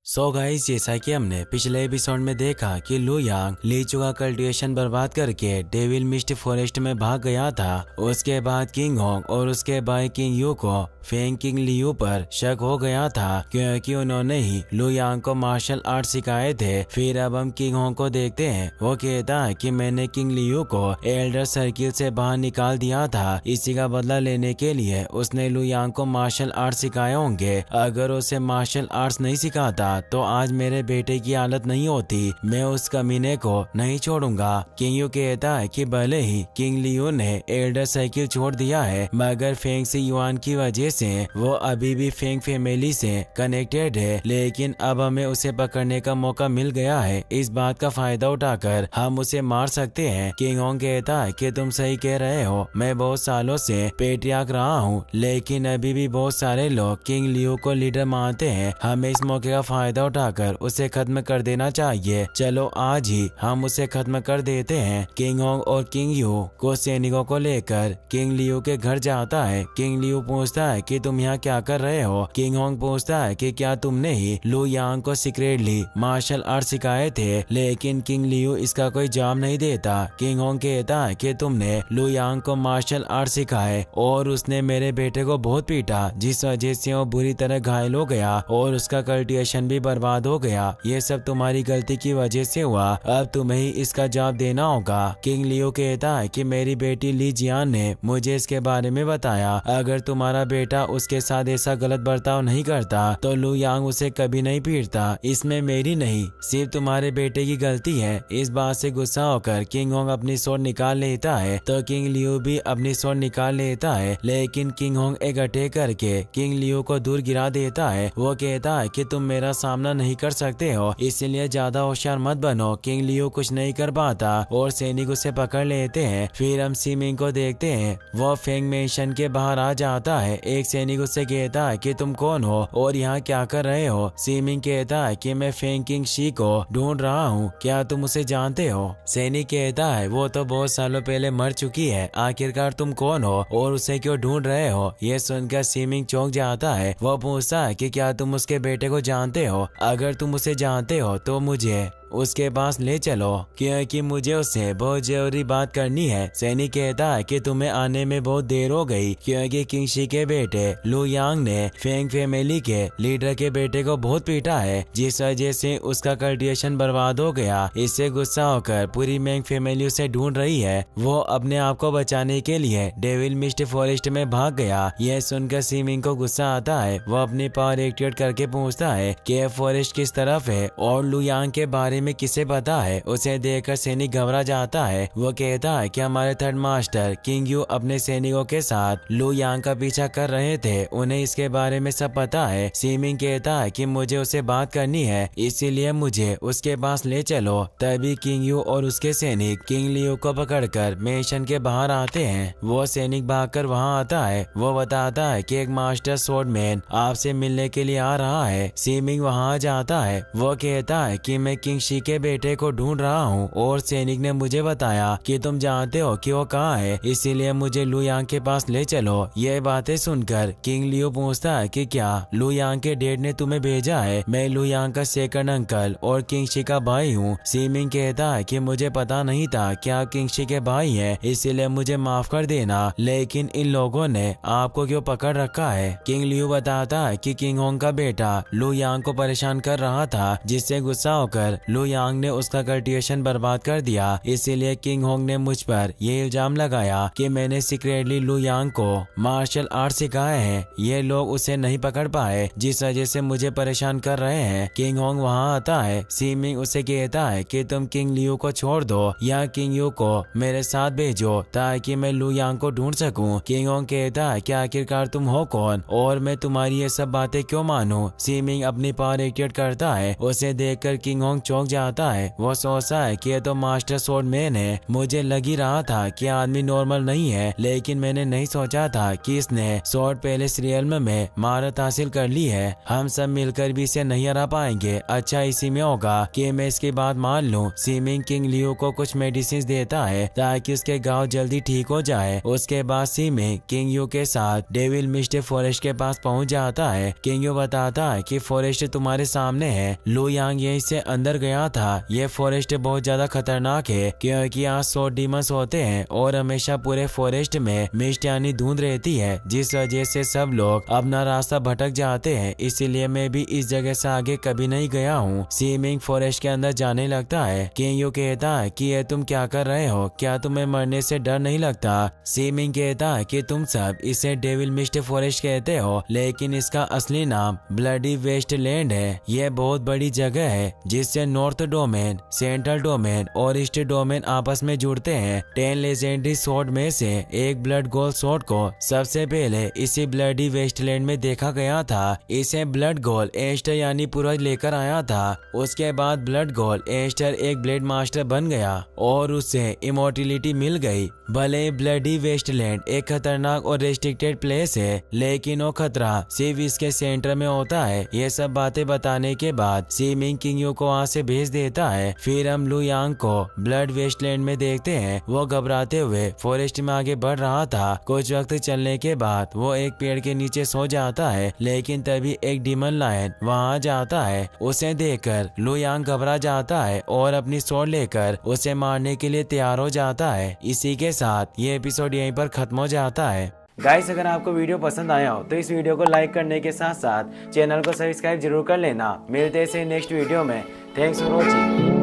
So guys, जैसा कि हमने पिछले एपिसोड में देखा कि लू यांग ली चू का कल्टीवेशन बर्बाद करके डेविल मिस्ट फॉरेस्ट में भाग गया था। उसके बाद किंग होंग और उसके भाई किंग यू को फेंग किंग लियू पर शक हो गया था क्योंकि उन्होंने ही लू यांग को मार्शल आर्ट सिखाए थे। फिर अब हम किंग होंग को देखते हैं। वो कहता है कि मैंने किंग लियू को एल्डर सर्किल से बाहर निकाल दिया था। इसी का बदला लेने के लिए उसने लू यांग को मार्शल आर्ट सिखाए होंगे। अगर उसे मार्शल आर्ट्स नहीं सिखाता तो आज मेरे बेटे की हालत नहीं होती। मैं उस कमीने को नहीं छोड़ूंगा। किंग यू कहता है कि भले ही किंग लियू ने एल्डर सर्किल छोड़ दिया है, मगर फेंग सी युआन की वजह से वो अभी भी फेंग फैमिली से कनेक्टेड है। लेकिन अब हमें उसे पकड़ने का मौका मिल गया है। इस बात का फायदा उठाकर हम उसे मार सकते हैं। किंग होंग कहता है कि तुम सही कह रहे हो। मैं बहुत सालों से पेट्रियार्क रहा हूँ, लेकिन अभी भी बहुत सारे लोग किंग लियू को लीडर मानते हैं। हमें इस मौके का फायदा उठाकर उसे खत्म कर देना चाहिए। चलो आज ही हम उसे खत्म कर देते हैं। किंग होंग और किंग यू को सैनिकों को लेकर किंग लियू के घर जाता है। किंग लियू पूछता है कि तुम यहाँ क्या कर रहे हो। किंग होंग पूछता है कि क्या तुमने ही लू यांग को सीक्रेटली मार्शल आर्ट सिखाए थे, लेकिन किंग लियू इसका कोई जवाब नहीं देता। किंग होंग कहता है कि तुमने लू यांग को मार्शल आर्ट सिखाए और उसने मेरे बेटे को बहुत पीटा, जिस वजह से वो बुरी तरह घायल हो गया और उसका कल्टीवेशन भी बर्बाद हो गया। ये सब तुम्हारी गलती की वजह से हुआ। अब तुम्हें ही इसका जवाब देना होगा। किंग लियू कहता है कि मेरी बेटी ली जियान ने मुझे इसके बारे में बताया। अगर तुम्हारा बेटा उसके साथ ऐसा गलत बर्ताव नहीं करता तो लू यांग उसे कभी नहीं पीटता। इसमें मेरी नहीं, सिर्फ तुम्हारे बेटे की गलती है। इस बात से गुस्सा होकर किंग होंग अपनी स्वॉर्ड निकाल लेता है तो किंग लियू भी अपनी स्वॉर्ड निकाल लेता है, लेकिन किंग होंग एक अटैक करके किंग लियू को दूर गिरा देता है। वो कहता है कि तुम मेरा सामना नहीं कर सकते हो, इसलिए ज्यादा होशियार मत बनो। किंग लियू कुछ नहीं कर पाता और सैनिक उसे पकड़ लेते हैं। फिर हम सीमिंग को देखते हैं। वो फेंग मेंशन के बाहर आ जाता है। एक सैनिक उससे कहता है कि तुम कौन हो और यहाँ क्या कर रहे हो। सीमिंग कहता है कि मैं फेंग किंग शी को ढूंढ रहा हूँ, क्या तुम उसे जानते हो। सैनिक कहता है वो तो बहुत सालों पहले मर चुकी है, आखिरकार तुम कौन हो और उसे क्यों ढूंढ रहे हो। ये सुनकर सीमिंग चौंक जाता है। वो पूछता है कि क्या तुम उसके बेटे को जानते हो। अगर तुम उसे जानते हो तो मुझे उसके पास ले चलो, क्योंकि मुझे उससे बहुत जरूरी बात करनी है। सैनिक कहता है कि तुम्हें आने में बहुत देर हो गई, क्योंकि किंग शी के बेटे लू यांग ने फेंग फैमिली के लीडर के बेटे को बहुत पीटा है, जिस वजह से उसका कल्टीवेशन बर्बाद हो गया। इससे गुस्सा होकर पूरी मेंग फैमिली उसे ढूंढ रही है। वो अपने आप को बचाने के लिए डेविल मिस्ट फॉरेस्ट में भाग गया। यह सुनकर सीमिंग को गुस्सा आता है। वो अपनी पावर एक्टिवेट करके पूछता है कि फॉरेस्ट किस तरफ है और लू यांग के बारे में किसे पता है। उसे देखकर सैनिक घबरा जाता है। वो कहता है कि हमारे थर्ड मास्टर किंग यू अपने सैनिकों के साथ लू यांग का पीछा कर रहे थे, उन्हें इसके बारे में सब पता है। सीमिंग कहता है कि मुझे उससे बात करनी है, इसीलिए मुझे उसके पास ले चलो। तभी किंग यू और उसके सैनिक किंग लियू को पकड़कर मेंशन के बाहर आते हैं। वो सैनिक भागकर वहां आता है। वो बताता है कि एक मास्टर स्वॉर्डमैन आपसे मिलने के लिए आ रहा है। सीमिंग वहां आ जाता है। वो कहता है कि मैं किंग शी के बेटे को ढूंढ रहा हूँ और सैनिक ने मुझे बताया कि तुम जानते हो कि वो कहाँ है, इसीलिए मुझे लू यांग के पास ले चलो। ये बातें सुनकर किंग लियू पूछता है कि क्या लू यांग के डैड ने तुम्हें भेजा है। मैं लू यांग का सेकंड अंकल और किंग शी का भाई हूँ। सीमिंग कहता है कि मुझे पता नहीं था कि आप किंग शी के भाई है, इसीलिए मुझे माफ कर देना, लेकिन इन लोगों ने आपको क्यों पकड़ रखा है। किंग लियू बताता है कि किंग होंग का बेटा लू यांग को परेशान कर रहा था, जिससे गुस्सा होकर लू यांग ने उसका कल्टीवेशन बर्बाद कर दिया। इसीलिए किंग होंग ने मुझ पर ये इल्जाम लगाया कि मैंने सीक्रेटली लू यांग को मार्शल आर्ट सिखाए हैं। ये लोग उसे नहीं पकड़ पाए, जिस वजह से मुझे परेशान कर रहे हैं। किंग होंग वहां आता है। सीमिंग उसे कहता है कि तुम किंग लियू को छोड़ दो या किंग यू को मेरे साथ भेजो ताकि मैं लू यांग को ढूंढ सकूं। किंग होंग कहता है कि आखिरकार तुम हो कौन और मैं तुम्हारी ये सब बातें क्यों मानूं। सीमिंग अपनी पावर एक्टिवेट करता है। उसे देखकर किंग होंग चौंक चौंक जाता है। वो सोचता है कि ये तो मास्टर स्वॉर्डमैन है। मुझे लग ही रहा था कि आदमी नॉर्मल नहीं है, लेकिन मैंने नहीं सोचा था कि इसने स्वॉर्ड पैलेस रियल्म में महारत हासिल कर ली है। हम सब मिलकर भी इसे नहीं हरा पाएंगे। अच्छा इसी में होगा कि मैं इसकी बात मान लूं। सीमिंग किंग लियो को कुछ मेडिसिन देता है ताकि उसके घाव जल्दी ठीक हो जाए। उसके बाद सीमिंग किंग यू के साथ डेविल मिस्टी फॉरेस्ट के पास पहुंच जाता है। किंग यू बताता है कि फॉरेस्ट तुम्हारे सामने है। लू यांग यहीं से अंदर गया था। ये फॉरेस्ट बहुत ज्यादा खतरनाक है क्योंकि यहाँ 100 डीमंस होते हैं और हमेशा पूरे फॉरेस्ट में मिस्ट यानी धुंध रहती है, जिस वजह से सब लोग अपना रास्ता भटक जाते हैं। इसीलिए मैं भी इस जगह से आगे कभी नहीं गया हूँ। सीमिंग फॉरेस्ट के अंदर जाने लगता है। किंग यू कहता है कि ये तुम क्या कर रहे हो, क्या तुम्हें मरने से डर नहीं लगता? सीमिंग कहता है कि तुम सब इसे डेविल मिस्ट फॉरेस्ट कहते हो, लेकिन इसका असली नाम ब्लडी वेस्टलैंड है। ये बहुत बड़ी जगह है जिससे नॉर्थ डोमेन, सेंट्रल डोमेन और ईस्ट डोमेन आपस में जुड़ते हैं। 10 लेजेंडरी स्वॉर्ड में से एक ब्लड गोल्ड स्वॉर्ड को सबसे पहले इसी ब्लडी वेस्टलैंड में देखा गया था। इसे ब्लड गोल्ड एस्टर यानी पूर्वज लेकर आया था। उसके बाद ब्लड गोल्ड एस्टर एक ब्लेड मास्टर बन गया और उसे इमोर्टिलिटी मिल गई। भले ब्लडी वेस्टलैंड एक खतरनाक और रेस्ट्रिक्टेड प्लेस है, लेकिन वो खतरा सिर्फ इसके सेंटर में होता है। ये सब बातें बताने के बाद सीमिंग किंग यू को वहाँ से भेज देता है। फिर हम लू यांग को ब्लड वेस्टलैंड में देखते हैं। वो घबराते हुए फॉरेस्ट में आगे बढ़ रहा था। कुछ वक्त चलने के बाद वो एक पेड़ के नीचे सो जाता है, लेकिन तभी एक डीमन लायन वहाँ आ जाता है। उसे देखकर लू यांग घबरा जाता है और अपनी स्वॉर्ड लेकर उसे मारने के लिए तैयार हो जाता है। इसी के साथ ये एपिसोड यहीं पर खत्म हो जाता है। गाइस अगर आपको वीडियो पसंद आया हो तो इस वीडियो को लाइक करने के साथ साथ चैनल को सब्सक्राइब जरूर कर लेना। मिलते हैं नेक्स्ट वीडियो में। Thanks for watching.